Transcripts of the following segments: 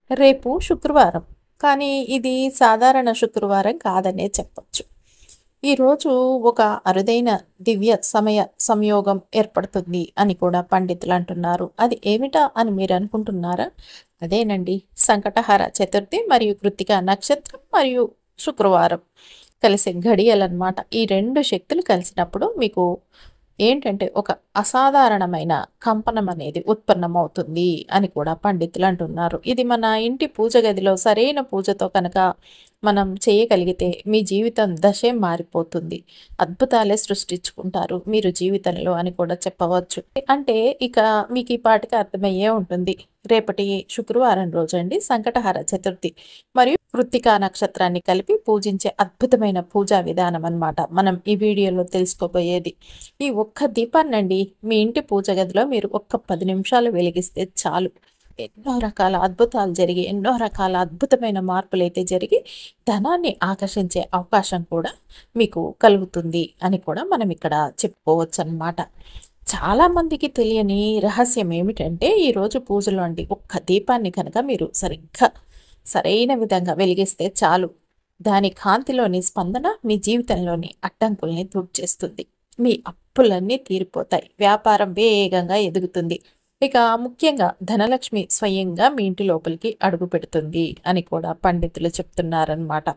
రేపు శుక్రవారం. కానీ ఇది సాధారణ శుక్రవారం కాదనే చెప్పొచ్చు. ఈరోజు ఒక అరుదైన దివ్య సంయోగం ఏర్పడుతుంది అని కూడా పండితులు అంటున్నారు. అది ఏమిటా అని మీరు అనుకుంటున్నారా? అదేనండి, సంకటహర చతుర్థి మరియు కృత్తిక నక్షత్రం మరియు శుక్రవారం కలిసే ఘడియలన్నమాట. ఈ రెండు శక్తులు కలిసినప్పుడు మీకు ఏంటంటే ఒక అసాధారణమైన కంపనం అనేది ఉత్పన్నమవుతుంది అని కూడా పండితులు అంటున్నారు. ఇది మన ఇంటి పూజ గదిలో సరైన పూజతో కనుక మనం చేయగలిగితే మీ జీవితం దశే మారిపోతుంది. అద్భుతాలే సృష్టించుకుంటారు మీరు జీవితంలో అని కూడా చెప్పవచ్చు. అంటే ఇక మీకు ఈ పాటికి అర్థమయ్యే ఉంటుంది. రేపటి శుక్రవారం రోజండి సంకటహర చతుర్థి మరియు కృత్తికా నక్షత్రాన్ని కలిపి పూజించే అద్భుతమైన పూజా విధానం అన్నమాట మనం ఈ వీడియోలో తెలుసుకోబోయేది. ఈ ఒక్క దీపాన్నండి మీ ఇంటి పూజ గదిలో మీరు ఒక్క 10 నిమిషాలు వెలిగిస్తే చాలు. ఎన్నో రకాల అద్భుతాలు జరిగి ఎన్నో రకాల అద్భుతమైన మార్పులైతే జరిగి ధనాన్ని ఆకర్షించే అవకాశం కూడా మీకు కలుగుతుంది అని కూడా మనం ఇక్కడ చెప్పుకోవచ్చు అన్నమాట. చాలామందికి తెలియని రహస్యం ఏమిటంటే ఈరోజు పూజలో అండి ఒక్క దీపాన్ని కనుక మీరు సరిగ్గా సరైన విధంగా వెలిగిస్తే చాలు, దాని కాంతిలోని స్పందన మీ జీవితంలోని అడ్డంకుల్ని తుడిచేస్తుంది. మీ అప్పులన్నీ తీరిపోతాయి, వ్యాపారం వేగంగా ఎదుగుతుంది. ఇక ముఖ్యంగా ధనలక్ష్మి స్వయంగా మీ ఇంటి లోపలికి అడుగు పెడుతుంది అని కూడా పండితులు చెప్తున్నారనమాట.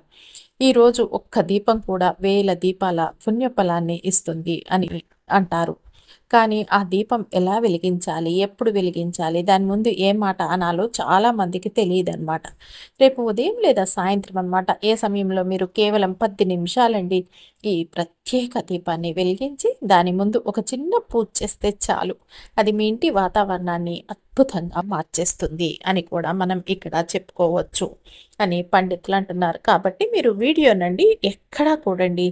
ఈరోజు ఒక్క దీపం కూడా 1000 దీపాల పుణ్యఫలాన్ని ఇస్తుంది అని అంటారు. కానీ ఆ దీపం ఎలా వెలిగించాలి, ఎప్పుడు వెలిగించాలి, దాని ముందు ఏ మాట అనాలో చాలా మందికి తెలియదన్నమాట. రేపు ఉదయం లేదా సాయంత్రం అన్నమాట ఏ సమయంలో మీరు కేవలం 10 నిమిషాలండి ఈ ప్రత్యేక దీపాన్ని వెలిగించి దాని ముందు ఒక చిన్న పూజ చేస్తే చాలు, అది మీ ఇంటి వాతావరణాన్ని అద్భుతంగా మార్చేస్తుంది అని కూడా మనం ఇక్కడ చెప్పుకోవచ్చు అని పండితులు అంటున్నారు. కాబట్టి మీరు వీడియోనండి ఎక్కడా కూడండి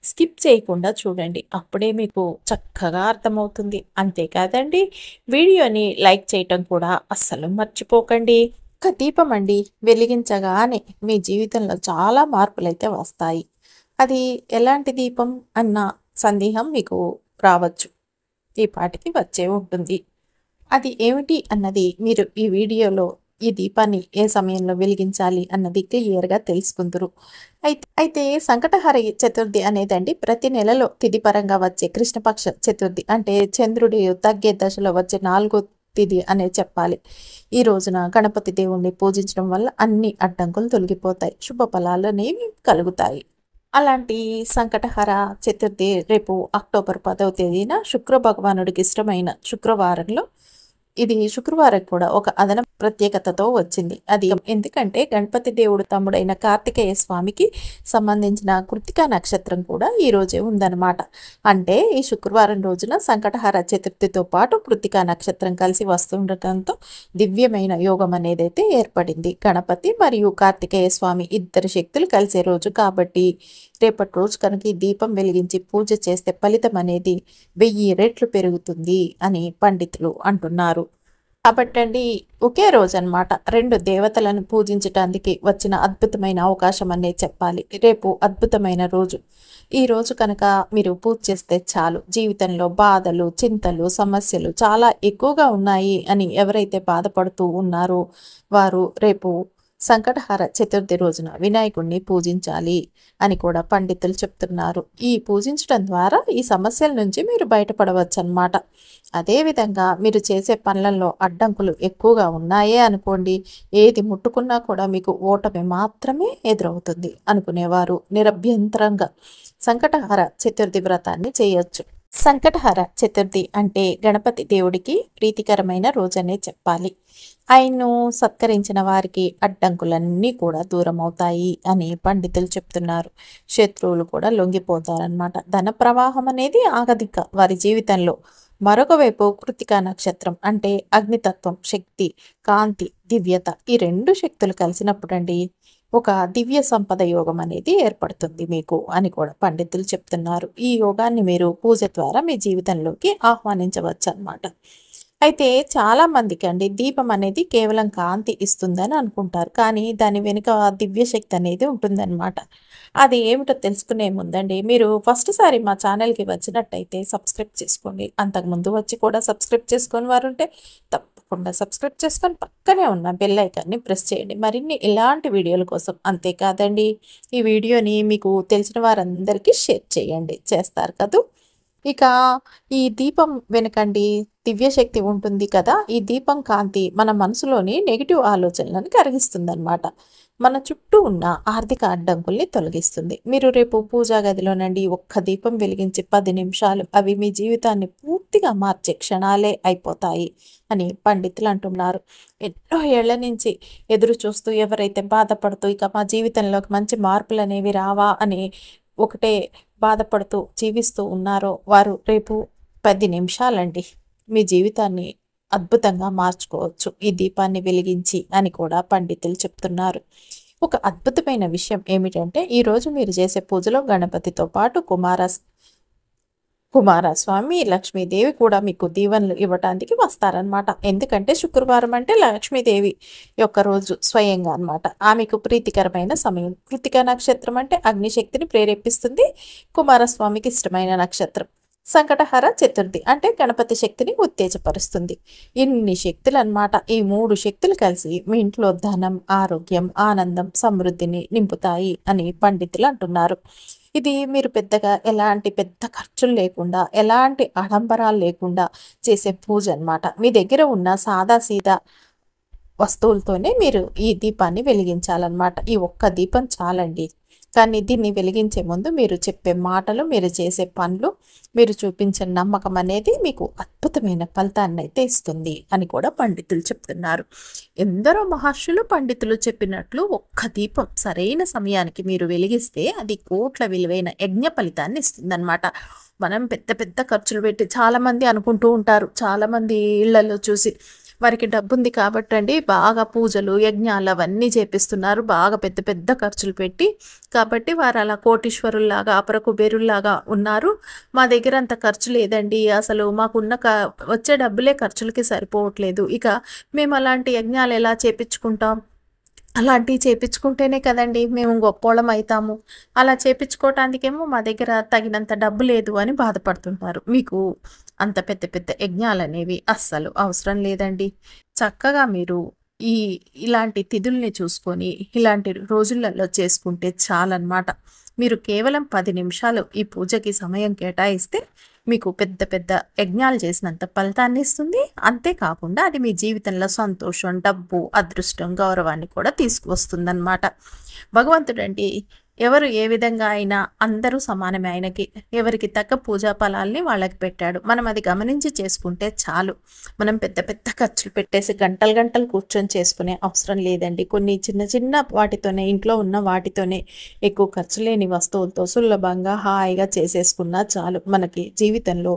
స్కిప్ చేయకుండా చూడండి, అప్పుడే మీకు చక్కగా అర్థమవుతుంది. అంతేకాదండి, వీడియోని లైక్ చేయటం కూడా అస్సలు మర్చిపోకండి. ఒక దీపం అండి వెలిగించగానే మీ జీవితంలో చాలా మార్పులైతే వస్తాయి. అది ఎలాంటి దీపం అన్న సందేహం మీకు రావచ్చు, ఈ పాటికి వచ్చే ఉంటుంది. అది ఏమిటి అన్నది మీరు ఈ వీడియోలో ఈ దీపాన్ని ఏ సమయంలో వెలిగించాలి అన్నది క్లియర్గా తెలుసుకుందరు. అయితే సంకటహర చతుర్థి అనేదండి ప్రతి నెలలో తిథి పరంగా వచ్చే కృష్ణపక్ష చతుర్థి, అంటే చంద్రుడి తగ్గే దశలో వచ్చే 4వ తిథి అనే చెప్పాలి. ఈ రోజున గణపతి దేవుణ్ణి పూజించడం వల్ల అన్ని అడ్డంకులు తొలగిపోతాయి, శుభ ఫలాలు అనేవి కలుగుతాయి. అలాంటి సంకటహర చతుర్థి రేపు అక్టోబర్ 10వ తేదీన శుక్ర భగవానుడికి ఇష్టమైన శుక్రవారంలో, ఇది శుక్రవారం కూడా ఒక అదన ప్రత్యేకతతో వచ్చింది. అది ఎందుకంటే గణపతి దేవుడు తమ్ముడైన కార్తికేయ స్వామికి సంబంధించిన కృత్తికా నక్షత్రం కూడా ఈ రోజే ఉందన్నమాట. అంటే ఈ శుక్రవారం రోజున సంకటహర చతుర్థితో పాటు కృత్తికా నక్షత్రం కలిసి వస్తుండటంతో దివ్యమైన యోగం అనేది అయితే ఏర్పడింది. గణపతి మరియు కార్తికేయ స్వామి ఇద్దరు శక్తులు కలిసే రోజు కాబట్టి రేపటి రోజు కనుక ఈ దీపం వెలిగించి పూజ చేస్తే ఫలితం అనేది 1000 రెట్లు పెరుగుతుంది అని పండితులు అంటున్నారు. కాబట్టండి ఒకే రోజు అన్నమాట 2 దేవతలను పూజించటానికి వచ్చిన అద్భుతమైన అవకాశం అనే చెప్పాలి. రేపు అద్భుతమైన రోజు. ఈ రోజు కనుక మీరు పూజ చేస్తే చాలు, జీవితంలో బాధలు, చింతలు, సమస్యలు చాలా ఎక్కువగా ఉన్నాయి అని ఎవరైతే బాధపడుతూ ఉన్నారో వారు రేపు సంకటహర చతుర్థి రోజున వినాయకుడిని పూజించాలి అని కూడా పండితులు చెప్తున్నారు. ఈ పూజించడం ద్వారా ఈ సమస్యల నుంచి మీరు బయటపడవచ్చు అన్నమాట. అదేవిధంగా మీరు చేసే పనులలో అడ్డంకులు ఎక్కువగా ఉన్నాయే అనుకోండి, ఏది ముట్టుకున్నా కూడా మీకు ఓటమి మాత్రమే ఎదురవుతుంది అనుకునేవారు నిరభ్యంతరంగా సంకటహర చతుర్థి వ్రతాన్ని చేయొచ్చు. సంకటహర చతుర్థి అంటే గణపతి దేవుడికి ప్రీతికరమైన రోజనే చెప్పాలి. ఆయన్ను సత్కరించిన వారికి అడ్డంకులన్నీ కూడా దూరం అవుతాయి అని పండితులు చెప్తున్నారు. శత్రువులు కూడా లొంగిపోతారనమాట. ధన ప్రవాహం అనేది ఆగదిక వారి జీవితంలో. మరొక వైపు కృత్తికా నక్షత్రం అంటే అగ్నితత్వం, శక్తి, కాంతి, దివ్యత, ఈ 2 శక్తులు కలిసినప్పుడండి ఒక దివ్య సంపద యోగం అనేది ఏర్పడుతుంది మీకు అని కూడా పండితులు చెప్తున్నారు. ఈ యోగాన్ని మీరు పూజ ద్వారా మీ జీవితంలోకి ఆహ్వానించవచ్చు అన్నమాట. అయితే చాలా మందికి అండి దీపం అనేది కేవలం కాంతి ఇస్తుందని అనుకుంటారు, కానీ దాని వెనుక దివ్య శక్తి అనేది ఉంటుందన్నమాట. అది ఏమిటో తెలుసుకునే ముందండి మీరు ఫస్ట్ సారి మా ఛానల్కి వచ్చినట్టయితే సబ్స్క్రైబ్ చేసుకోండి. అంతకుముందు వచ్చి కూడా సబ్స్క్రైబ్ చేసుకొని వారు ఉంటే తప్పకుండా సబ్స్క్రైబ్ చేసుకొని పక్కనే ఉన్న బెల్ ఐకాన్ని ప్రెస్ చేయండి మరిన్ని ఇలాంటి వీడియోల కోసం. అంతేకాదండి, ఈ వీడియోని మీకు తెలిసిన వారందరికీ షేర్ చేయండి, చేస్తారు కదూ. ఇక ఈ దీపం వెనకండి దివ్యశక్తి ఉంటుంది కదా. ఈ దీపం కాంతి మన మనసులోని నెగిటివ్ ఆలోచనలను కరిగిస్తుందన్నమాట. మన చుట్టూ ఉన్న ఆర్థిక అడ్డంకుల్ని తొలగిస్తుంది. మీరు రేపు పూజా గదిలోనండి ఒక్క దీపం వెలిగించి 10 నిమిషాలు, అవి మీ జీవితాన్ని పూర్తిగా మార్చే క్షణాలే అయిపోతాయి అని పండితులు అంటున్నారు. ఎన్నో ఏళ్ల నుంచి ఎదురు చూస్తూ, ఎవరైతే బాధపడుతూ ఇక మా జీవితంలోకి మంచి మార్పులు అనేవి రావా అని ఒకటే బాధపడుతూ జీవిస్తూ ఉన్నారో, వారు రేపు 10 నిమిషాలండి మీ జీవితాన్ని అద్భుతంగా మార్చుకోవచ్చు ఈ దీపాన్ని వెలిగించి అని కూడా పండితులు చెప్తున్నారు. ఒక అద్భుతమైన విషయం ఏమిటంటే, ఈరోజు మీరు చేసే పూజలో గణపతితో పాటు కుమారస్వామి, లక్ష్మీదేవి కూడా మీకు దీవెనలు ఇవ్వటానికి వస్తారనమాట. ఎందుకంటే శుక్రవారం అంటే లక్ష్మీదేవి యొక్క రోజు స్వయంగా అనమాట. ఆమెకు ప్రీతికరమైన సమయం. కృతికా నక్షత్రం అంటే అగ్నిశక్తిని ప్రేరేపిస్తుంది. కుమారస్వామికి ఇష్టమైన నక్షత్రం. సంకటహర చతుర్థి అంటే గణపతి శక్తిని ఉత్తేజపరుస్తుంది. ఇన్ని శక్తులు అన్నమాట. ఈ 3 శక్తులు కలిసి మీ ఇంట్లో ధనం, ఆరోగ్యం, ఆనందం, సమృద్ధిని నింపుతాయి అని పండితులు అంటున్నారు. ఇది మీరు పెద్దగా ఎలాంటి పెద్ద ఖర్చులు లేకుండా, ఎలాంటి ఆడంబరాలు లేకుండా చేసే పూజ అన్నమాట. మీ దగ్గర ఉన్న సాదా సీదా వస్తువులతోనే మీరు ఈ దీపాన్ని వెలిగించాలన్నమాట. ఈ ఒక్క దీపం చాలండి. కానీ దీన్ని వెలిగించే ముందు మీరు చెప్పే మాటలు, మీరు చేసే పనులు, మీరు చూపించే నమ్మకం అనేది మీకు అద్భుతమైన ఫలితాన్ని అయితే ఇస్తుంది అని కూడా పండితులు చెప్తున్నారు. ఎందరో మహర్షులు, పండితులు చెప్పినట్లు ఒక్క దీపం సరైన సమయానికి మీరు వెలిగిస్తే అది కోట్ల విలువైన యజ్ఞ ఫలితాన్ని ఇస్తుందన్నమాట. మనం పెద్ద పెద్ద ఖర్చులు పెట్టి, చాలామంది అనుకుంటూ ఉంటారు, చాలామంది ఇళ్లలో చూసి వారికి డబ్బు ఉంది కాబట్టి అండి బాగా పూజలు, యజ్ఞాలు అవన్నీ చేపిస్తున్నారు, బాగా పెద్ద పెద్ద ఖర్చులు పెట్టి. కాబట్టి వారు అలా కోటీశ్వరుల్లాగా, అపర కుబేరుల్లాగా ఉన్నారు. మా దగ్గర అంత ఖర్చు లేదండి, అసలు మాకున్న వచ్చే డబ్బులే ఖర్చులకి సరిపోవట్లేదు, ఇక మేము అలాంటి యజ్ఞాలు ఎలా చేపించుకుంటాం, అలాంటివి చేపించుకుంటేనే కదండి మేము గొప్పోళ్ళం అవుతాము, అలా చేపించుకోవటానికేమో మా దగ్గర తగినంత డబ్బు లేదు అని బాధపడుతుంటారు. మీకు అంత పెద్ద పెద్ద యజ్ఞాలు అనేవి అస్సలు అవసరం లేదండి. చక్కగా మీరు ఇలాంటి తిథుల్ని చూసుకొని ఇలాంటి రోజులలో చేసుకుంటే చాలన్నమాట. మీరు కేవలం 10 నిమిషాలు ఈ పూజకి సమయం కేటాయిస్తే మీకు పెద్ద పెద్ద యజ్ఞాలు చేసినంత ఫలితాన్ని ఇస్తుంది. అంతేకాకుండా అది మీ జీవితంలో సంతోషం, డబ్బు, అదృష్టం, గౌరవాన్ని కూడా తీసుకువస్తుందన్నమాట. భగవంతుడండి ఎవరు ఏ విధంగా అయినా అందరూ సమానమే ఆయనకి. ఎవరికి తగ్గ పూజా ఫలాల్ని వాళ్ళకి పెట్టాడు. మనం అది గమనించి చేసుకుంటే చాలు. మనం పెద్ద పెద్ద ఖర్చులు పెట్టేసి గంటలు గంటలు కూర్చొని చేసుకునే అవసరం లేదండి. కొన్ని చిన్న చిన్న వాటితోనే, ఇంట్లో ఉన్న వాటితోనే, ఎక్కువ ఖర్చు లేని వస్తువులతో సులభంగా హాయిగా చేసేసుకున్నా చాలు. మనకి జీవితంలో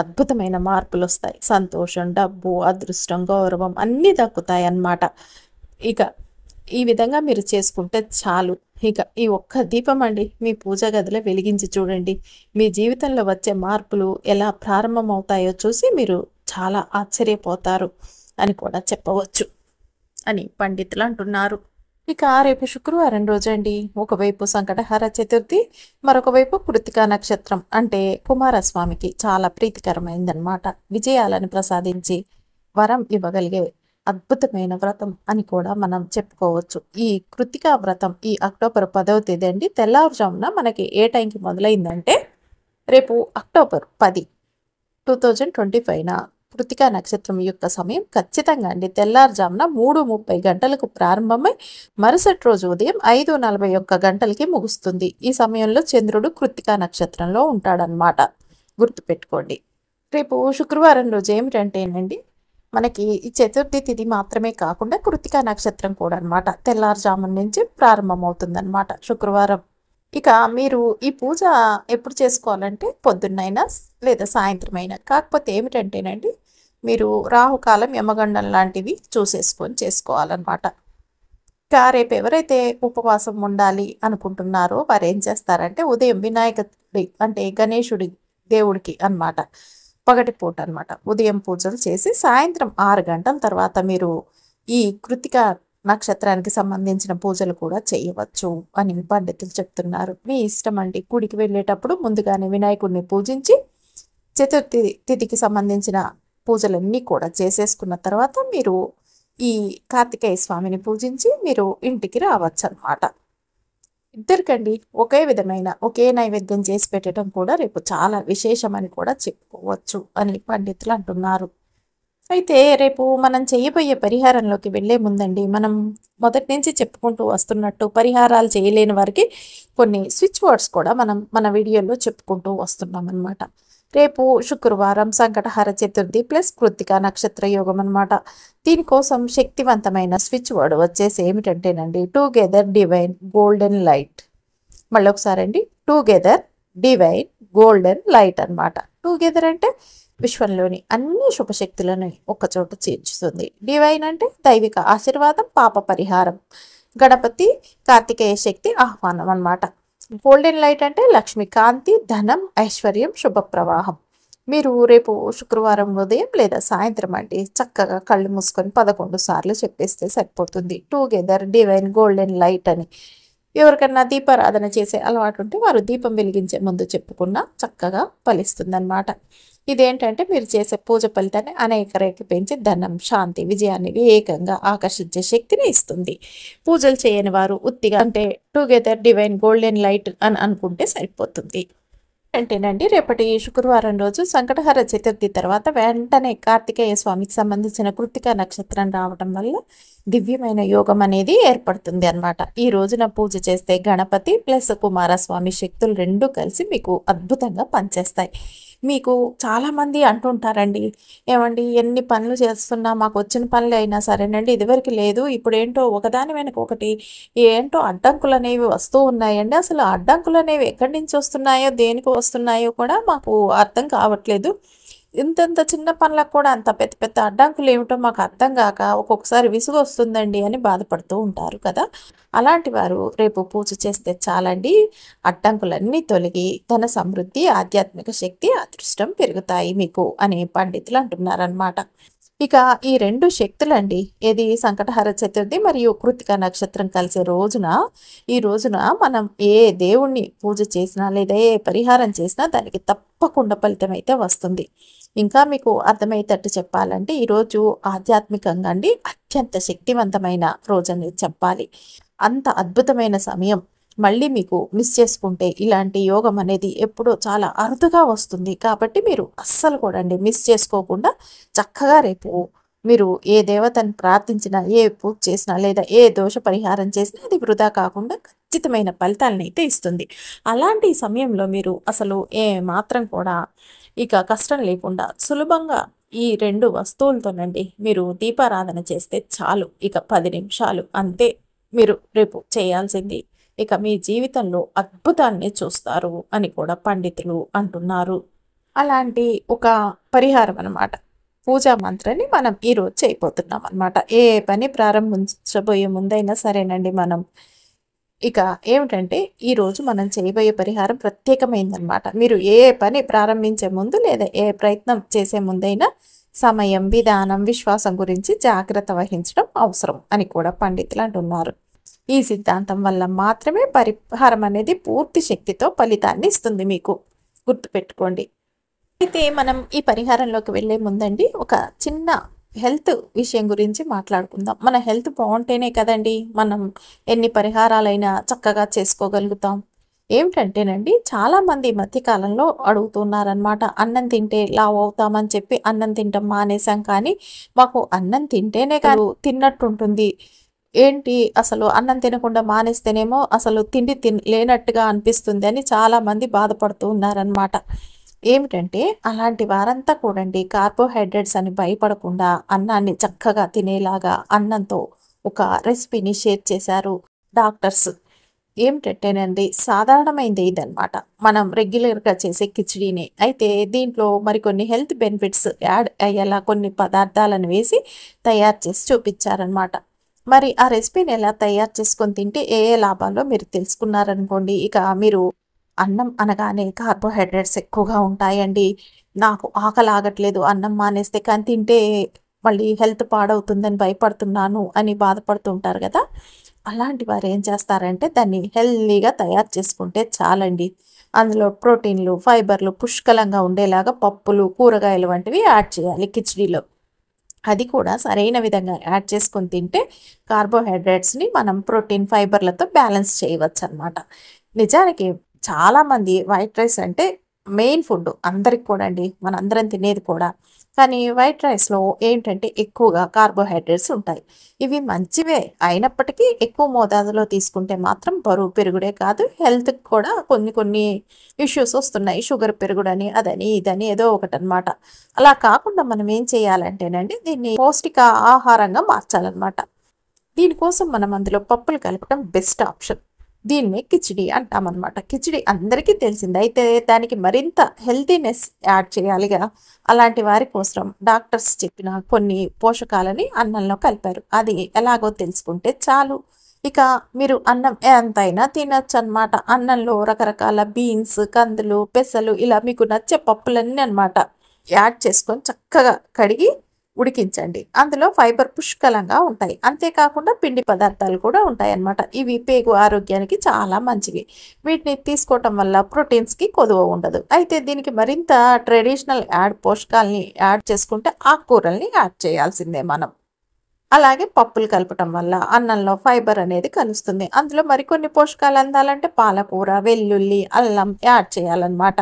అద్భుతమైన మార్పులు వస్తాయి. సంతోషం, డబ్బు, అదృష్టం, గౌరవం అన్నీ దక్కుతాయి అన్నమాట. ఇక ఈ విధంగా మీరు చేసుకుంటే చాలు. ఇక ఈ ఒక్క దీపం అండి మీ పూజా గదిలో వెలిగించి చూడండి. మీ జీవితంలో వచ్చే మార్పులు ఎలా ప్రారంభమవుతాయో చూసి మీరు చాలా ఆశ్చర్యపోతారు అని కూడా చెప్పవచ్చు అని పండితులు అంటున్నారు. ఇక రేపు శుక్రవారం రోజండి, ఒకవైపు సంకటహర చతుర్థి, మరొక వైపు కృతికా నక్షత్రం అంటే కుమారస్వామికి చాలా ప్రీతికరమైందనమాట. విజయాలను ప్రసాదించి వరం ఇవ్వగలిగే అద్భుతమైన వ్రతం అని కూడా మనం చెప్పుకోవచ్చు. ఈ కృతికా వ్రతం ఈ అక్టోబర్ 10వ తేదీ అండి తెల్లవారుజామున మనకి ఏ టైంకి మొదలైందంటే, రేపు అక్టోబర్ 10, 2025న కృతికా నక్షత్రం యొక్క సమయం ఖచ్చితంగా అండి తెల్లారుజామున 3:30 గంటలకు ప్రారంభమై మరుసటి రోజు ఉదయం 5:41 గంటలకి ముగుస్తుంది. ఈ సమయంలో చంద్రుడు కృతికా నక్షత్రంలో ఉంటాడనమాట. గుర్తుపెట్టుకోండి. రేపు శుక్రవారం రోజు ఏమిటంటేనండి, మనకి ఈ చతుర్థి తిథి మాత్రమే కాకుండా కృతికా నక్షత్రం కూడా అనమాట తెల్లారుజామున నుంచి ప్రారంభమవుతుందన్నమాట శుక్రవారం. ఇక మీరు ఈ పూజ ఎప్పుడు చేసుకోవాలంటే పొద్దున్నైనా లేదా సాయంత్రం అయినా. కాకపోతే ఏమిటంటేనండి, మీరు రాహుకాలం, యమగండం లాంటివి చూసేసుకొని చేసుకోవాలన్నమాట. ఇక రేపు ఎవరైతే ఉపవాసం ఉండాలి అనుకుంటున్నారో వారు ఏం చేస్తారంటే, ఉదయం వినాయకుడి అంటే గణేశుడి దేవుడికి అన్నమాట పగటిపూట అనమాట ఉదయం పూజలు చేసి సాయంత్రం 6 గంటల తర్వాత మీరు ఈ కృతికా నక్షత్రానికి సంబంధించిన పూజలు కూడా చేయవచ్చు అని పండితులు చెప్తున్నారు. మీ ఇష్టం అండి. గుడికి వెళ్ళేటప్పుడు ముందుగానే వినాయకుడిని పూజించి చతుర్థి తిథికి సంబంధించిన పూజలన్నీ కూడా చేసేసుకున్న తర్వాత మీరు ఈ కార్తికేయ స్వామిని పూజించి మీరు ఇంటికి రావచ్చు అనమాట. ఇద్దరికండి ఒకే విధమైన ఒకే నైవేద్యం చేసి పెట్టడం కూడా రేపు చాలా విశేషమని కూడా చెప్పుకోవచ్చు అని పండితులు అంటున్నారు. అయితే రేపు మనం చేయబోయే పరిహారంలోకి వెళ్ళే ముందండి, మనం మొదటి నుంచి చెప్పుకుంటూ వస్తున్నట్టు పరిహారాలు చేయలేని వారికి కొన్ని స్విచ్ వర్డ్స్ కూడా మనం మన వీడియోలో చెప్పుకుంటూ వస్తున్నాం అనమాట. రేపు శుక్రవారం సంకటహర చతుర్థి ప్లస్ కృత్తిక నక్షత్ర యోగం అనమాట. దీనికోసం శక్తివంతమైన స్విచ్ వర్డ్ వచ్చేసి ఏమిటంటేనండి, టుగెదర్ డివైన్ గోల్డెన్ లైట్. మళ్ళీ ఒకసారి అండి, టుగెదర్ డివైన్ గోల్డెన్ లైట్ అనమాట. టుగెదర్ అంటే విశ్వంలోని అన్ని శుభశక్తులను ఒక్కచోట చేర్చుతుంది. డివైన్ అంటే దైవిక ఆశీర్వాదం, పాప పరిహారం. గణపతి కార్తికేయ శక్తి ఆహ్వానం అన్నమాట. గోల్డెన్ లైట్ అంటే లక్ష్మి కాంతి, ధనం, ఐశ్వర్యం, శుభ ప్రవాహం. మీరు రేపు శుక్రవారం ఉదయం లేదా సాయంత్రం అండి చక్కగా కళ్ళు మూసుకొని 11 సార్లు చెప్పేస్తే సరిపోతుంది, టుగెదర్ డివైన్ గోల్డెన్ లైట్ అని. ఎవరికన్నా దీపారాధన చేసే అలవాటు ఉంటే వారు దీపం వెలిగించే ముందు చెప్పుకున్నా చక్కగా ఫలిస్తుందన్నమాట. ఇదేంటంటే మీరు చేసే పూజ ఫలితాన్ని అనేక రేట్లు పెంచి ధనం, శాంతి, విజయాన్ని ఏకంగా ఆకర్షించే శక్తిని ఇస్తుంది. పూజలు చేయని వారు ఉత్తిగా అంటే టుగెదర్ డివైన్ గోల్డెన్ లైట్ అని అనుకుంటే సరిపోతుంది. అంటేనండి, రేపటి శుక్రవారం రోజు సంకటహర చతుర్థి తర్వాత వెంటనే కార్తికేయ స్వామికి సంబంధించిన కృత్తిక నక్షత్రం రావడం వల్ల దివ్యమైన యోగం అనేది ఏర్పడుతుంది అన్నమాట. ఈ రోజున పూజ చేస్తే గణపతి ప్లస్ కుమారస్వామి శక్తులు రెండు కలిసి మీకు అద్భుతంగా పనిచేస్తాయి. మీకు చాలామంది అంటుంటారండి, ఏమండి ఎన్ని పనులు చేస్తున్నా మాకు వచ్చిన పనులు అయినా సరేనండి ఇదివరకు లేదు, ఇప్పుడు ఏంటో ఒకదాని వెనక ఒకటి ఏంటో అడ్డంకులు అనేవి వస్తూ ఉన్నాయండి. అసలు అడ్డంకులు అనేవి ఎక్కడి నుంచి వస్తున్నాయో దేనికి వస్తున్నాయో కూడా మాకు అర్థం కావట్లేదు. ఇంతంత చిన్న పనులకు కూడా అంత పెద్ద పెద్ద అడ్డంకులు ఏమిటో మాకు అర్థం కాక ఒక్కొక్కసారి విసుగు వస్తుందండి అని బాధపడుతూ ఉంటారు కదా. అలాంటి వారు రేపు పూజ చేస్తే చాలండి, అడ్డంకులన్నీ తొలగి ధన సమృద్ధి, ఆధ్యాత్మిక శక్తి, అదృష్టం పెరుగుతాయి మీకు అని పండితులు అంటున్నారనమాట. ఇక ఈ రెండు శక్తులండి, ఏది సంకటహర చతుర్థి మరియు కృత్తిక నక్షత్రం కలిసే ఈ రోజున మనం ఏ దేవుణ్ణి పూజ చేసినా లేదా ఏ పరిహారం చేసినా దానికి తప్పకుండా ఫలితం అయితే వస్తుంది. ఇంకా మీకు అర్థమయ్యేటట్టు చెప్పాలంటే ఈరోజు ఆధ్యాత్మికంగా అండి అత్యంత శక్తివంతమైన రోజు అనేది చెప్పాలి. అంత అద్భుతమైన సమయం మళ్ళీ మీకు మిస్ చేసుకుంటే ఇలాంటి యోగం అనేది ఎప్పుడో చాలా అరుదుగా వస్తుంది. కాబట్టి మీరు అస్సలు కూడా అండి మిస్ చేసుకోకుండా చక్కగా రేపు మీరు ఏ దేవతను ప్రార్థించినా, ఏ పూజ చేసినా లేదా ఏ దోష పరిహారం చేసినా అది వృధా కాకుండా ఖచ్చితమైన ఫలితాలను అయితే ఇస్తుంది. అలాంటి సమయంలో మీరు అసలు ఏ మాత్రం కూడా ఇక కష్టం లేకుండా సులభంగా ఈ 2 వస్తువులతోనండి మీరు దీపారాధన చేస్తే చాలు. ఇక 10 నిమిషాలు అంతే మీరు రేపు చేయాల్సింది. ఇక మీ జీవితంలో అద్భుతాన్ని చూస్తారు అని కూడా పండితులు అంటున్నారు. అలాంటి ఒక పరిహారం అనమాట, పూజా మంత్రాన్ని మనం ఈరోజు చేయబోతున్నాం అనమాట. ఏ పని ప్రారంభించబోయే ముందైనా సరేనండి, మనం ఇక ఏమిటంటే ఈరోజు మనం చేయబోయే పరిహారం ప్రత్యేకమైందనమాట. మీరు ఏ పని ప్రారంభించే ముందు లేదా ఏ ప్రయత్నం చేసే ముందైనా సమయం, విధానం, విశ్వాసం గురించి జాగ్రత్త వహించడం అవసరం అని కూడా పండితులు అంటున్నారు. ఈ సిద్ధాంతం వల్ల మాత్రమే పరిహారం అనేది పూర్తి శక్తితో ఫలితాన్ని ఇస్తుంది. మీకు గుర్తుపెట్టుకోండి. అయితే మనం ఈ పరిహారంలోకి వెళ్ళే ముందండి ఒక చిన్న హెల్త్ విషయం గురించి మాట్లాడుకుందాం. మన హెల్త్ బాగుంటేనే కదండి మనం ఎన్ని పరిహారాలైనా చక్కగా చేసుకోగలుగుతాం. ఏమిటంటేనండి, చాలామంది మధ్యకాలంలో అడుగుతున్నారనమాట, అన్నం తింటే లావు అవుతామని చెప్పి అన్నం తింటాం మానేసాం, కానీ మాకు అన్నం తింటేనే కాదు తిన్నట్టుంటుంది, ఏంటి అసలు అన్నం తినకుండా మానేస్తేనేమో అసలు తిండి లేనట్టుగా అనిపిస్తుంది అని చాలామంది బాధపడుతూ ఉన్నారనమాట. ఏమిటంటే అలాంటి వారంతా కూడండి కార్బోహైడ్రేట్స్ అని భయపడకుండా అన్నాన్ని చక్కగా తినేలాగా అన్నంతో ఒక రెసిపీని షేర్ చేశారు డాక్టర్స్. ఏమిటంటేనండి సాధారణమైంది ఇదనమాట, మనం రెగ్యులర్గా చేసే కిచిడీనే. అయితే దీంట్లో మరికొన్ని హెల్త్ బెనిఫిట్స్ యాడ్ అయ్యేలా కొన్ని పదార్థాలను వేసి తయారు చేసి చూపించారనమాట. మరి ఆ రెసిపీని ఎలా తయారు చేసుకొని తింటే ఏ ఏ లాభాల్లో మీరు తెలుసుకున్నారనుకోండి, ఇక మీరు అన్నం అనగానే కార్బోహైడ్రేట్స్ ఎక్కువగా ఉంటాయండి, నాకు ఆకలి ఆగట్లేదు అన్నం మానేస్తే, కానీ తింటే మళ్ళీ హెల్త్ పాడవుతుందని భయపడుతున్నాను అని బాధపడుతూ ఉంటారు కదా. అలాంటి వారు ఏం చేస్తారంటే దాన్ని హెల్తీగా తయారు చేసుకుంటే చాలండి. అందులో ప్రోటీన్‌లు, ఫైబర్‌లు పుష్కలంగా ఉండేలాగా పప్పులు, కూరగాయలు వంటివి యాడ్ చేయాలి కిచిడీలో. అది కూడా సరైన విధంగా యాడ్ చేసుకొని తింటే కార్బోహైడ్రేట్స్‌ని మనం ప్రోటీన్, ఫైబర్‌లతో బ్యాలెన్స్ చేయవచ్చనమాట. నిజానికి చాలామంది వైట్ రైస్ అంటే మెయిన్ ఫుడ్ అందరికి కూడా అండి. మనందరం తినేది కూడా. కానీ వైట్ రైస్‌లో ఏంటంటే ఎక్కువగా కార్బోహైడ్రేట్స్ ఉంటాయి. ఇవి మంచివే అయినప్పటికీ ఎక్కువ మోతాదులో తీసుకుంటే మాత్రం బరువు పెరుగుడే కాదు, హెల్త్‌కి కూడా కొన్ని కొన్ని ఇష్యూస్ వస్తున్నాయి. షుగర్ పెరుగుడని, అదని, ఇదని ఏదో ఒకటనమాట. అలా కాకుండా మనం ఏం చేయాలంటేనండి దీన్ని పౌష్టిక ఆహారంగా మార్చాలనమాట. దీనికోసం మనం అందులో పప్పులు కలపడం బెస్ట్ ఆప్షన్. దీన్నే కిచిడి అంటామనమాట. కిచిడి అందరికీ తెలిసిందే. అయితే దానికి మరింత హెల్తీనెస్ యాడ్ చేయాలిగా. అలాంటి వారి కోసం డాక్టర్స్ చెప్పిన కొన్ని పోషకాలని అన్నంలో కలిపారు. అది ఎలాగో తెలుసుకుంటే చాలు. ఇక మీరు అన్నం ఎంతైనా తినొచ్చనమాట. అన్నంలో రకరకాల బీన్స్, కందులు, పెసలు ఇలా మీకు నచ్చే పప్పులన్నీ అనమాట యాడ్ చేసుకొని చక్కగా కడిగి ఉడికించండి. అందులో ఫైబర్ పుష్కలంగా ఉంటాయి. అంతేకాకుండా పిండి పదార్థాలు కూడా ఉంటాయన్నమాట. ఇవి పేగు ఆరోగ్యానికి చాలా మంచివి. వీటిని తీసుకోవటం వల్ల ప్రోటీన్స్‌కి కొదువ ఉండదు. అయితే దీనికి మరింత ట్రెడిషనల్ పోషకాల్ని యాడ్ చేసుకుంటే ఆకుకూరల్ని యాడ్ చేయాల్సిందే మనం. అలాగే పప్పులు కలపటం వల్ల అన్నంలో ఫైబర్ అనేది కలుస్తుంది. అందులో మరికొన్ని పోషకాలు అందాలంటే పాలకూర, వెల్లుల్లి, అల్లం యాడ్ చేయాలన్నమాట.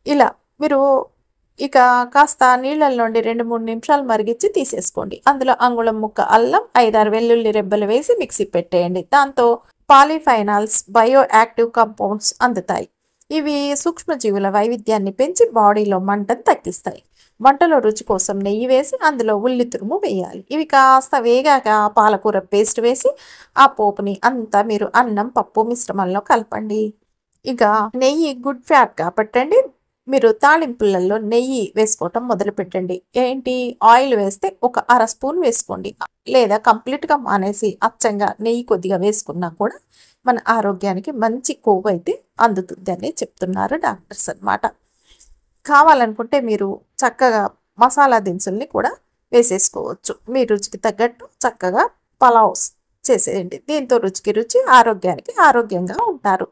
ఇలా మీరు ఇక కాస్త నీళ్ళల్లోండి 2, 3 నిమిషాలు మరిగిచ్చి తీసేసుకోండి. అందులో అంగుళం ముక్క అల్లం, 5, 6 వెల్లుల్లి రెబ్బలు వేసి మిక్సీ పెట్టేయండి. దాంతో పాలీఫైనాల్స్, బయో యాక్టివ్ కంపౌండ్స్ అందుతాయి. ఇవి సూక్ష్మజీవుల వైవిధ్యాన్ని పెంచి బాడీలో మంటను తగ్గిస్తాయి. వంటలో రుచి కోసం నెయ్యి వేసి అందులో ఉల్లి తురుము వేయాలి. ఇవి కాస్త వేగాక పాలకూర పేస్ట్ వేసి ఆ పోపుని అంతా మీరు అన్నం, పప్పు మిశ్రమంలో కలపండి. ఇక నెయ్యి గుడ్ ఫ్యాట్ కాబట్టండి మీరు తాలింపులలో నెయ్యి వేసుకోవటం మొదలుపెట్టండి. ఏంటి ఆయిల్ వేస్తే ఒక అర స్పూన్ వేసుకోండి. లేదా కంప్లీట్‌గా మానేసి అచ్చంగా నెయ్యి కొద్దిగా వేసుకున్నా కూడా మన ఆరోగ్యానికి మంచి కొవ్వు అయితే అందుతుందని చెప్తున్నారు డాక్టర్స్ అన్నమాట. కావాలనుకుంటే మీరు చక్కగా మసాలా దినుసుల్ని కూడా వేసేసుకోవచ్చు. మీ రుచికి తగ్గట్టు చక్కగా పలావ్స్ చేసేయండి. దీంతో రుచికి రుచి, ఆరోగ్యానికి ఆరోగ్యంగా ఉంటారు.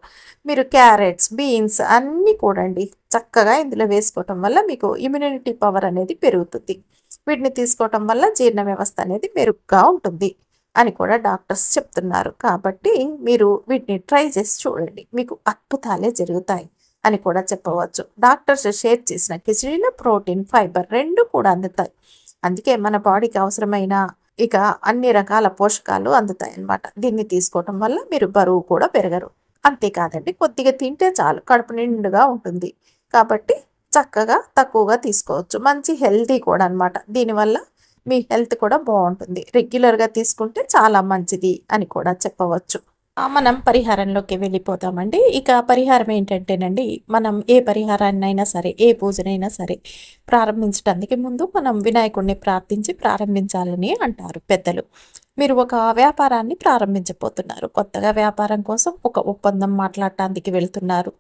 మీరు క్యారెట్స్, బీన్స్ అన్నీ కూడండి చక్కగా ఇందులో వేసుకోవటం వల్ల మీకు ఇమ్యూనిటీ పవర్ అనేది పెరుగుతుంది. వీటిని తీసుకోవటం వల్ల జీర్ణ వ్యవస్థ అనేది మెరుగ్గా ఉంటుంది అని కూడా డాక్టర్స్ చెప్తున్నారు. కాబట్టి మీరు వీటిని ట్రై చేసి చూడండి. మీకు అద్భుతాలే జరుగుతాయి అని కూడా చెప్పవచ్చు. డాక్టర్స్ షేర్ చేసిన కిచిడీలో ప్రోటీన్, ఫైబర్ 2 కూడా అందుతాయి. అందుకే మన బాడీకి అవసరమైన ఇక అన్ని రకాల పోషకాలు అందుతాయి అన్నమాట. దీన్ని తీసుకోవటం వల్ల మీరు బరువు కూడా పెరగరు. అంతేకాదండి కొద్దిగా తింటే చాలు కడుపు నిండుగా ఉంటుంది. కాబట్టి చక్కగా తక్కువగా తీసుకోవచ్చు. మంచి హెల్తీ కూడా అన్నమాట. దీనివల్ల మీ హెల్త్ కూడా బాగుంటుంది. రెగ్యులర్‌గా తీసుకుంటే చాలా మంచిది అని కూడా చెప్పవచ్చు. మనం పరిహారంలోకి వెళ్ళిపోతామండి. ఇక పరిహారం ఏంటంటేనండి, మనం ఏ పరిహారాన్నైనా సరే, ఏ పూజనైనా సరే ప్రారంభించటానికి ముందు మనం వినాయకుడిని ప్రార్థించి ప్రారంభించాలని అంటారు పెద్దలు. మీరు ఒక వ్యాపారాన్ని ప్రారంభించబోతున్నారు. కొత్తగా వ్యాపారం కోసం ఒక ఒప్పందం మాట్లాడటానికి వెళ్తున్నారు.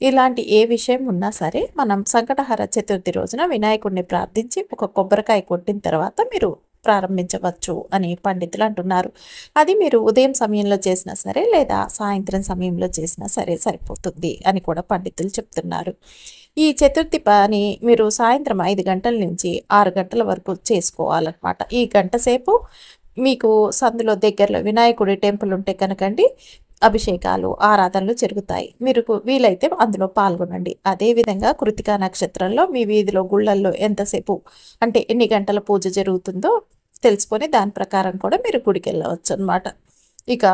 ఇలాంటి ఏ విషయం ఉన్నా సరే మనం సంకటహర చతుర్థి రోజున వినాయకుడిని ప్రార్థించి ఒక కొబ్బరికాయ కొట్టిన తర్వాత మీరు ప్రారంభించవచ్చు అని పండితులు అంటున్నారు. అది మీరు ఉదయం సమయంలో చేసినా సరే లేదా సాయంత్రం సమయంలో చేసినా సరే సరిపోతుంది అని కూడా పండితులు చెప్తున్నారు. ఈ చతుర్థి పని మీరు సాయంత్రం 5 గంటల నుంచి 6 గంటల వరకు చేసుకోవాలన్నమాట. ఈ గంట సేపు మీకు సందులో దగ్గరలో వినాయకుడి టెంపుల్ ఉంటే కనుకండి అభిషేకాలు, ఆరాధనలు జరుగుతాయి. మీరు వీలైతే అందులో పాల్గొనండి. అదేవిధంగా కృతికా నక్షత్రంలో మీ వీధిలో గుళ్ళల్లో ఎంతసేపు అంటే ఎన్ని గంటల పూజ జరుగుతుందో తెలుసుకొని దాని ప్రకారం కూడా మీరు గుడికెళ్ళవచ్చు అనమాట. ఇక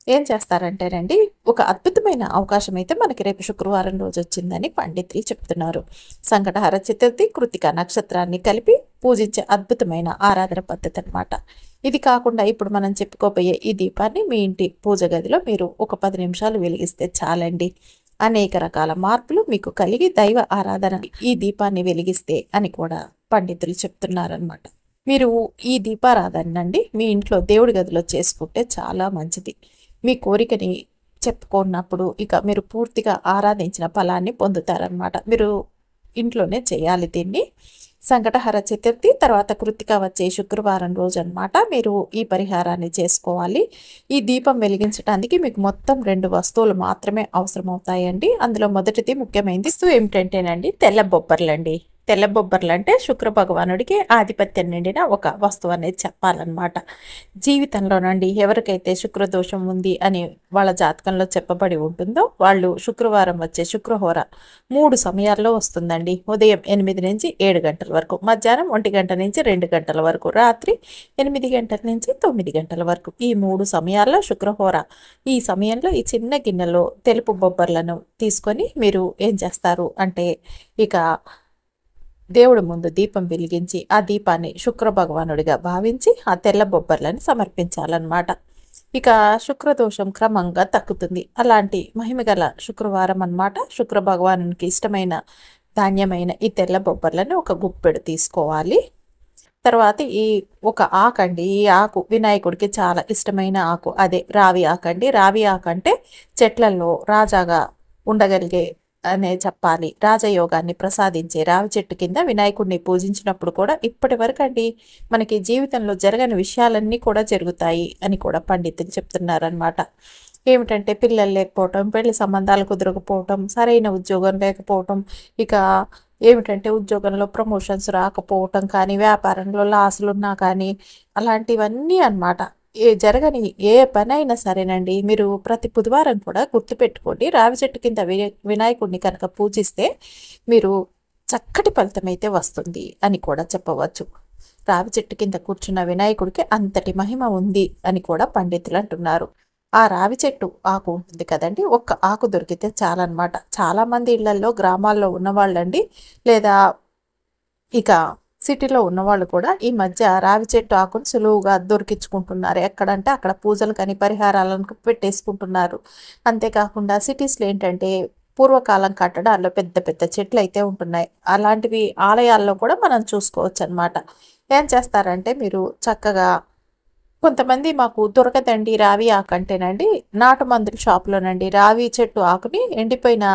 ఏం చేస్తారంటేనండి ఒక అద్భుతమైన అవకాశం అయితే మనకి రేపు శుక్రవారం రోజు వచ్చిందని పండితులు చెప్తున్నారు. సంకటహర చతుర్థి, కృతికా నక్షత్రాన్ని కలిపి పూజించే అద్భుతమైన ఆరాధన పద్ధతి అనమాట. ఇది కాకుండా ఇప్పుడు మనం చెప్పుకోబోయే ఈ దీపాన్ని మీ ఇంటి పూజ గదిలో మీరు ఒక 10 నిమిషాలు వెలిగిస్తే చాలండి. అనేక రకాల మార్పులు మీకు కలిగి దైవ ఆరాధన ఈ దీపాన్ని వెలిగిస్తే అని కూడా పండితులు చెప్తున్నారనమాట. మీరు ఈ దీపారాధనండి మీ ఇంట్లో దేవుడి గదిలో చేసుకుంటే చాలా మంచిది. మీ కోరికని చెప్పుకున్నప్పుడు ఇక మీరు పూర్తిగా ఆరాధించిన ఫలాన్ని పొందుతారనమాట. మీరు ఇంట్లోనే చేయాలి దీన్ని. సంకటహర చతుర్థి తర్వాత కృత్తిక వచ్చే శుక్రవారం రోజు అన్నమాట మీరు ఈ పరిహారాన్ని చేసుకోవాలి. ఈ దీపం వెలిగించడానికి మీకు మొత్తం 2 వస్తువులు మాత్రమే అవసరమవుతాయండి. అందులో మొదటిది ముఖ్యమైనది వస్తువు ఏమిటంటేనండి తెల్ల బొబ్బర్లండి. తెల్ల బొబ్బర్లు అంటే శుక్ర భగవానుడికి ఆధిపత్యం నిండిన ఒక వస్తువు అనేది చెప్పాలన్నమాట. జీవితంలోనండి ఎవరికైతే శుక్రదోషం ఉంది అని వాళ్ళ జాతకంలో చెప్పబడి ఉంటుందో వాళ్ళు శుక్రవారం వచ్చే శుక్రహోర 3 సమయాల్లో వస్తుందండి. ఉదయం 8 నుంచి 7 గంటల వరకు, మధ్యాహ్నం 1 గంట నుంచి 2 గంటల వరకు, రాత్రి 8 గంటల నుంచి 9 గంటల వరకు. ఈ 3 సమయాల్లో శుక్రహోర. ఈ సమయంలో ఈ చిన్న గిన్నెలో తెలుపు బొబ్బర్లను తీసుకొని మీరు ఏం చేస్తారు అంటే ఇక దేవుడి ముందు దీపం వెలిగించి ఆ దీపాన్ని శుక్ర భగవానుడిగా భావించి ఆ తెల్ల బొబ్బర్లని సమర్పించాలన్నమాట. ఇక శుక్రదోషం క్రమంగా తగ్గుతుంది. అలాంటి మహిమగల శుక్రవారం అన్నమాట. శుక్ర భగవానునికి ఇష్టమైన ధాన్యమైన ఈ తెల్ల బొబ్బర్లను ఒక గుప్పెడు తీసుకోవాలి. తర్వాత ఈ ఒక ఆకండి, ఈ ఆకు వినాయకుడికి చాలా ఇష్టమైన ఆకు, అదే రావి ఆకండి. రావి ఆకు అంటే చెట్లలో రాజాగా ఉండగలిగే అనే చెప్పాలి. రాజయోగాన్ని ప్రసాదించే రావి చెట్టు కింద వినాయకుడిని పూజించినప్పుడు కూడా ఇప్పటి వరకు అండి మనకి జీవితంలో జరగని విషయాలన్నీ కూడా జరుగుతాయి అని కూడా పండితులు చెప్తున్నారనమాట. ఏమిటంటే పిల్లలు లేకపోవటం, పెళ్లి సంబంధాలు కుదరకపోవటం, సరైన ఉద్యోగం లేకపోవటం, ఇక ఏమిటంటే ఉద్యోగంలో ప్రమోషన్స్ రాకపోవటం కానీ, వ్యాపారంలో లాసులు ఉన్నా కానీ, అలాంటివన్నీ అన్నమాట. జరగని ఏ పనైనా సరేనండి మీరు ప్రతి బుధవారం కూడా గుర్తుపెట్టుకోండి. రావి చెట్టు కింద వినాయకుడిని కనుక పూజిస్తే మీరు చక్కటి ఫలితం అయితే వస్తుంది అని కూడా చెప్పవచ్చు. రావి చెట్టు కింద కూర్చున్న వినాయకుడికి అంతటి మహిమ ఉంది అని కూడా పండితులు అంటున్నారు. ఆ రావి చెట్టు ఆకు ఉంటుంది కదండి, ఒక్క ఆకు దొరికితే చాలన్నమాట. చాలామంది ఇళ్లలో గ్రామాల్లో ఉన్నవాళ్ళండి లేదా ఇక సిటీలో ఉన్నవాళ్ళు కూడా ఈ మధ్య రావి చెట్టు ఆకును సులువుగా దొరికించుకుంటున్నారు. ఎక్కడంటే అక్కడ పూజలు కానీ పరిహారాలను పెట్టేసుకుంటున్నారు. అంతేకాకుండా సిటీస్లో ఏంటంటే పూర్వకాలం కట్టడాల్లో పెద్ద పెద్ద చెట్లు అయితే ఉంటున్నాయి. అలాంటివి ఆలయాల్లో కూడా మనం చూసుకోవచ్చు అన్నమాట. ఏం చేస్తారంటే మీరు చక్కగా కొంతమంది మాకు దొరకదండి రావి ఆకు అంటేనండి నాటు మందుల షాప్లోనండి రావి చెట్టు ఆకుని ఎండిపోయిన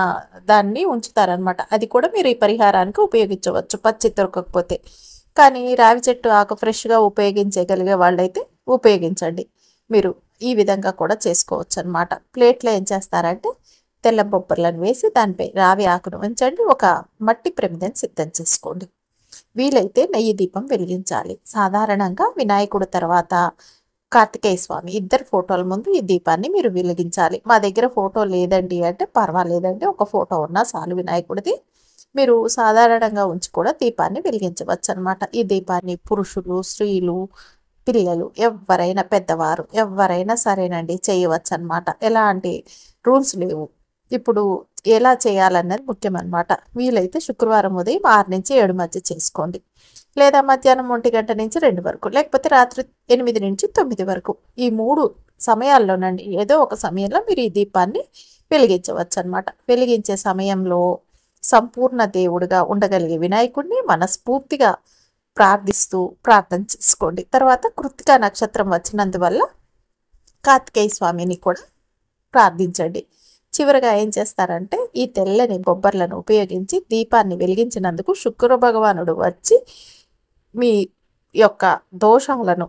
దాన్ని ఉంచుతారనమాట. అది కూడా మీరు ఈ పరిహారానికి ఉపయోగించవచ్చు పచ్చి దొరకకపోతే. కానీ రావి చెట్టు ఆకు ఫ్రెష్గా ఉపయోగించగలిగే వాళ్ళైతే ఉపయోగించండి. మీరు ఈ విధంగా కూడా చేసుకోవచ్చు అనమాట. ప్లేట్లో ఏం చేస్తారంటే తెల్ల బొబ్బర్లను వేసి దానిపై రావి ఆకును ఉంచండి. ఒక మట్టి ప్రమిదను సిద్ధం చేసుకోండి. వీలైతే నెయ్యి దీపం వెలిగించాలి. సాధారణంగా వినాయకుడు తర్వాత కార్తికేయ స్వామి ఇద్దరు ఫోటోల ముందు ఈ దీపాన్ని మీరు వెలిగించాలి. మా దగ్గర ఫోటో లేదండి అంటే పర్వాలేదండి, ఒక ఫోటో ఉన్నా చాలు వినాయకుడిది. మీరు సాధారణంగా ఉంచి కూడా దీపాన్ని వెలిగించవచ్చు అనమాట. ఈ దీపాన్ని పురుషులు, స్త్రీలు, పిల్లలు ఎవరైనా, పెద్దవారు ఎవరైనా సరేనండి చేయవచ్చు అనమాట. ఎలాంటి రూల్స్ లేవు. ఇప్పుడు ఎలా చేయాలన్నది ముఖ్యమన్నమాట. వీలైతే శుక్రవారం ఉదయం 6 నుంచి 7 మధ్య చేసుకోండి, లేదా మధ్యాహ్నం 1 గంట నుంచి 2 వరకు, లేకపోతే రాత్రి 8 నుంచి 9 వరకు. ఈ 3 సమయాల్లోనండి ఏదో ఒక సమయంలో మీరు ఈ దీపాన్ని వెలిగించవచ్చు అనమాట. వెలిగించే సమయంలో సంపూర్ణ దేవుడిగా ఉండగలిగే వినాయకుడిని మనస్ఫూర్తిగా ప్రార్థిస్తూ ప్రార్థన చేసుకోండి. తర్వాత కృత్తికా నక్షత్రం వచ్చినందువల్ల కార్తికేయ స్వామిని కూడా ప్రార్థించండి. చివరగా ఏం చేస్తారంటే ఈ తెల్లని బొబ్బర్లను ఉపయోగించి దీపాన్ని వెలిగించినందుకు శుక్ర భగవానుడు వచ్చి మీ యొక్క దోషాలను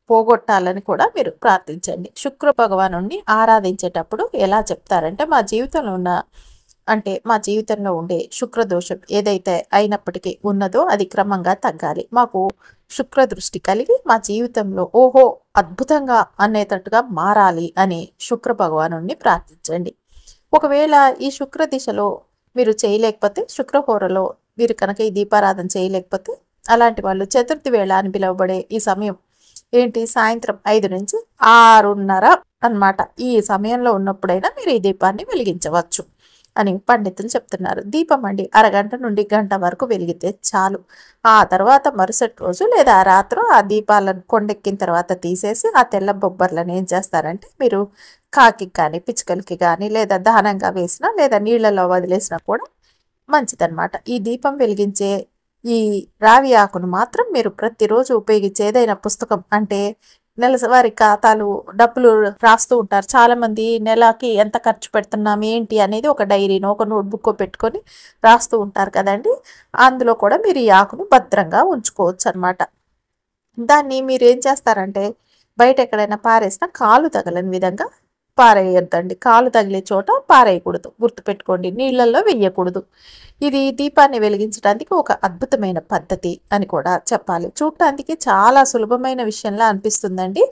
పోగొట్టాలని కూడా మీరు ప్రార్థించండి. శుక్ర భగవానుడిని ఆరాధించేటప్పుడు ఎలా చెప్తారంటే మా జీవితంలో ఉండే శుక్రదోషం ఏదైతే అయినప్పటికీ ఉన్నదో అది క్రమంగా తగ్గాలి. మాకు శుక్ర దృష్టి కలిగి మా జీవితంలో ఓహో అద్భుతంగా అనేటట్టుగా మారాలి అని శుక్ర భగవానుడిని ప్రార్థించండి. ఒకవేళ ఈ శుక్ర దిశలో మీరు చేయలేకపోతే, శుక్రహోరలో మీరు కనుక ఈ దీపారాధన చేయలేకపోతే, అలాంటి వాళ్ళు చతుర్థి వేళ అని పిలువబడే ఈ సమయం ఏంటి, సాయంత్రం 5 నుంచి 6:30 అన్నమాట. ఈ సమయంలో ఉన్నప్పుడైనా మీరు ఈ దీపాన్ని వెలిగించవచ్చు అని పండితులు చెప్తున్నారు. దీపం అండి అరగంట నుండి గంట వరకు వెలిగితే చాలు. ఆ తర్వాత మరుసటి రోజు లేదా రాత్రి ఆ దీపాలను కొండెక్కిన తర్వాత తీసేసి ఆ తెల్ల బొబ్బర్లను ఏం చేస్తారంటే మీరు కాకి కానీ, పిచ్చుకలకి కానీ, లేదా దానంగా వేసినా లేదా నీళ్లలో వదిలేసినా కూడా మంచిదన్నమాట. ఈ దీపం వెలిగించే ఈ రావి ఆకును మాత్రం మీరు ప్రతిరోజు ఉపయోగించే ఏదైనా పుస్తకం అంటే నెలవారీ ఖాతాలు డబ్బులు రాస్తూ ఉంటారు. చాలామంది నెలకి ఎంత ఖర్చు పెడుతున్నాం ఏంటి అనేది ఒక డైరీనో ఒక నోట్బుక్ పెట్టుకొని రాస్తూ ఉంటారు కదండి. అందులో కూడా మీరు ఈ ఆకును భద్రంగా ఉంచుకోవచ్చు అనమాట. దాన్ని మీరు ఏం చేస్తారంటే బయట ఎక్కడైనా పారేసినా కాలు తగలని విధంగా పారేయొద్దండి. కాలు తగిలే చోట పారేయకూడదు, గుర్తుపెట్టుకోండి. నీళ్ళల్లో వెయ్యకూడదు. ఇది దీపాన్ని వెలిగించడానికి ఒక అద్భుతమైన పద్ధతి అని కూడా చెప్పాలి. చూడటానికి చాలా సులభమైన విషయంలా అనిపిస్తుందండి.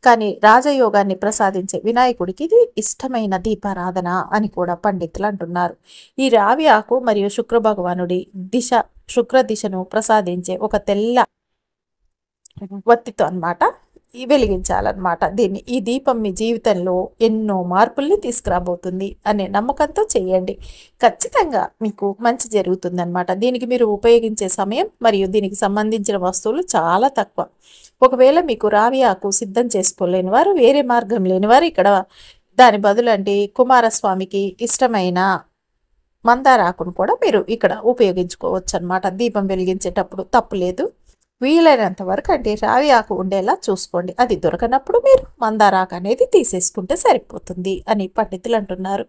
కానీ రాజయోగాన్ని ప్రసాదించే వినాయకుడికి ఇది ఇష్టమైన దీపారాధన అని కూడా పండితులు అంటున్నారు. ఈ రావి ఆకు మరియు శుక్ర భగవానుడి శుక్ర దిశను ప్రసాదించే ఒక తెల్ల వత్తితో అన్నమాట వెలిగించాలన్నమాట. ఈ దీపం మీ జీవితంలో ఎన్నో మార్పుల్ని తీసుకురాబోతుంది అనే నమ్మకంతో చేయండి. ఖచ్చితంగా మీకు మంచి జరుగుతుందన్నమాట. దీనికి మీరు ఉపయోగించే సమయం మరియు దీనికి సంబంధించిన వస్తువులు చాలా తక్కువ. ఒకవేళ మీకు రావి ఆకు సిద్ధం చేసుకోలేని వారు, వేరే మార్గం లేని వారు ఇక్కడ దాని బదులు అంటే కుమారస్వామికి ఇష్టమైన మందార ఆకును కూడా మీరు ఇక్కడ ఉపయోగించుకోవచ్చు అన్నమాట. దీపం వెలిగించేటప్పుడు తప్పులేదు. వీలైనంత వరకు అంటే రావి ఆకు ఉండేలా చూసుకోండి. అది దొరకనప్పుడు మీరు మందార ఆకు అనేది తీసేసుకుంటే సరిపోతుంది అని పండితులు అంటున్నారు.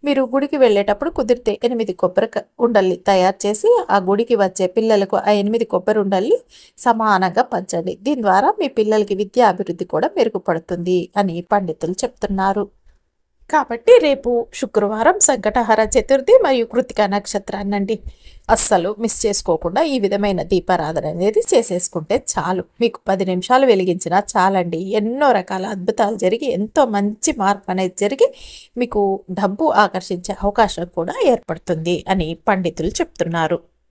మీరు గుడికి వెళ్ళేటప్పుడు కుదిరితే 8 కొబ్బరి ఉండల్ని తయారు చేసి ఆ గుడికి వచ్చే పిల్లలకు ఆ 8 కొబ్బరి ఉండల్ని సమానంగా పంచండి. దీని ద్వారా మీ పిల్లలకి విద్యా అభివృద్ధి కూడా మెరుగుపడుతుంది అని పండితులు చెప్తున్నారు. కాబట్టి రేపు శుక్రవారం సంకటహర చతుర్థి మరియు కృతికా నక్షత్రాన్నండి. అస్సలు మిస్ చేసుకోకుండా ఈ విధమైన దీపారాధన అనేది చేసేసుకుంటే చాలు. మీకు 10 నిమిషాలు వెలిగించినా చాలండి. ఎన్నో రకాల అద్భుతాలు జరిగి ఎంతో మంచి మార్పు అనేది జరిగి మీకు డబ్బు ఆకర్షించే అవకాశం కూడా ఏర్పడుతుంది అని పండితులు చెప్తున్నారు.